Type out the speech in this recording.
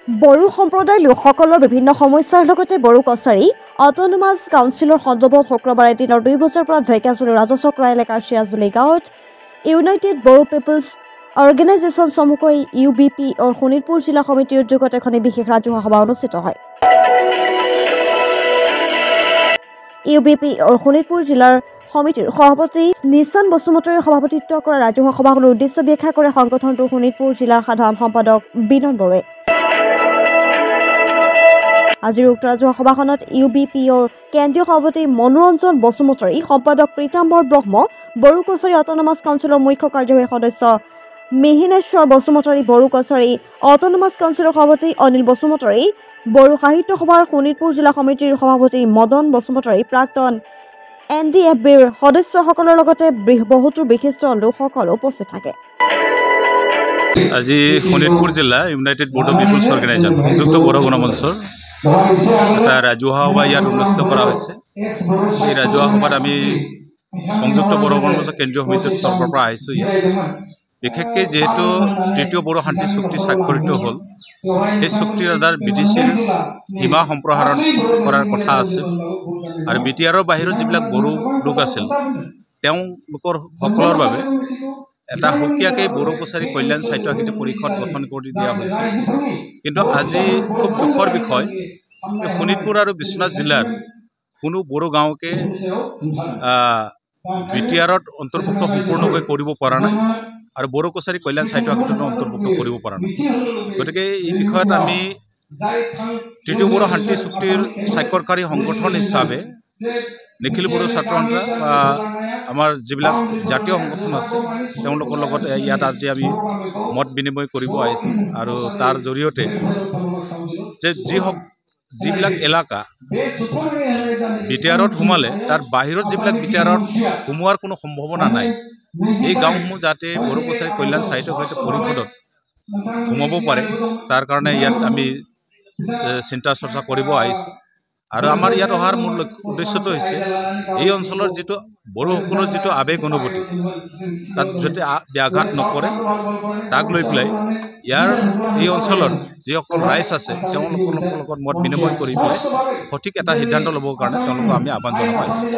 বড়ো সম্প্ৰদায়ৰ লোকসকলৰ বিভিন্ন সমস্যাৰ লগতে বড়ো কছাৰী অট'নমাছ কাউন্সিলৰ সন্দৰ্ভত শুক্ৰবাৰে দিনৰ 2 বজাৰ পৰা ঢেকিয়াজুলি ৰাজচক্ৰ এলেকাৰ চিৰাজুলি গাঁৱত ইউনাইটেড বড়ো পিপলছ অৰ্গেনাইজেশ্যন চমুকৈ UBP আৰু শোণিতপুৰ জিলা সমিতিৰ উদ্যোগত এখন বিশেষ ৰাজহুৱা সভা অনুষ্ঠিত হয়। UBP আৰু শোণিতপুৰ জিলাৰ সমিতিৰ সভাপতি নিশান বসুমতাৰীৰ সভাপতিত্ব কৰা ৰাজহুৱা সভাখনৰ উদ্দেশ্য ব্যাখ্যা কৰে সংগঠনটোৰ শোণিতপুৰ জিলাৰ সাধাৰণ সম্পাদক বিনন বড়োৱে। আজিৰ উক্ত ৰাজহুৱা সভাখনত UBPৰ কেন্দ্ৰীয় সভাপতি মনোৰঞ্জন বসুমতাৰী, সম্পাদক প্ৰীতাম্বৰ ব্ৰহ্ম, বড়ো কছাৰী অট'নমাছ কাউন্সিলৰ মুখ্য কাৰ্যবাহী সদস্য মিহিনেশ্বৰ বসুমতাৰী, বড়ো কছাৰী অট'নমাছ কাউন্সিলৰ সভাপতি অনিল বসুমতাৰী, বড়ো সাহিত্য সভাৰ শোণিতপুৰ জিলা সমিতিৰ সভাপতি মদন বসুমতাৰী, প্ৰাক্তন NDFBৰ সদস্যসকলৰ লগতে বহুতো বিশিষ্ট লোকসকল উপস্থিত থাকে। আজি শোণিতপুৰ জিলা ইউনাইটেড বড়ো পিপলছ অৰ্গেনাইজেশ্যন সংযুক্ত বড়ো গণমঞ্চৰ এটা ৰাজহুৱা সভা ইয়াত অনুষ্ঠিত কৰা হৈছে। এই ৰাজহুৱা সভাত আমি সংযুক্ত বড়ো গণমঞ্চৰ কেন্দ্ৰীয় সমিতিৰ তৰফৰ পৰা আহিছোঁ। বিশেষকৈ যিহেতু তৃতীয় বড়ো শান্তি চুক্তি স্বাক্ষৰিত হ'ল, সেই চুক্তিৰ আধাৰ BTCৰ সীমা সম্প্ৰসাৰণ কৰাৰ কথা আছে আৰু BTRৰ বাহিৰত যিবিলাক বড়ো লোক আছিল তেওঁলোকৰ সকলৰ বাবে এটা সুকীয়াকৈ বড়ো কছাৰী কল্যাণ স্বায়ত্ব সাহিত্য পৰিষদ গঠন কৰি দিয়া হৈছে। কিন্তু আজি খুব দুখৰ বিষয়, শোণিতপুৰ আৰু বিশ্বনাথ জিলাৰ কোনো বড়ো গাঁৱকে BTRত অন্তৰ্ভুক্ত সম্পূৰ্ণকৈ কৰিব পৰা নাই আৰু বড়ো কছাৰী কল্যাণ স্বায়ত্ব সাহিত্যত অন্তৰ্ভুক্ত কৰিব পৰা নাই। গতিকে এই বিষয়ত আমি তৃতীয় বড়ো শান্তি চুক্তিৰ স্বাক্ষৰকাৰী সংগঠন হিচাপে নিখিল বড়ো ছাত্ৰ সন্থা বা আমাৰ যিবিলাক জাতীয় সংগঠন আছে তেওঁলোকৰ লগত ইয়াত আজি আমি মত বিনিময় কৰিব আহিছোঁ আৰু তাৰ জৰিয়তে যে যিবিলাক এলেকা BTRত সোমালে তাৰ বাহিৰত যিবিলাক BTRত সোমোৱাৰ কোনো সম্ভাৱনা নাই, এই গাঁওসমূহ যাতে বড়ো কছাৰী কল্যাণ স্বায়ত্ব সাহিত্য পৰিষদত সোমাব পাৰে তাৰ কাৰণে ইয়াত আমি চিন্তা চৰ্চা কৰিব আহিছোঁ। আৰু আমাৰ ইয়াত অহাৰ মূল উদ্দেশ্যটো হৈছে এই অঞ্চলৰ যিটো বড়োসকলৰ যিটো আৱেগ অনুভূতি তাত যাতে ব্যাঘাত নকৰে, তাক লৈ পেলাই এই অঞ্চলৰ যিসকল ৰাইজ আছে তেওঁলোকৰ লগত মত বিনিময় কৰি পেলাই সঠিক এটা সিদ্ধান্ত ল'বৰ কাৰণে তেওঁলোকক আমি আহ্বান জনাব আহিছোঁ।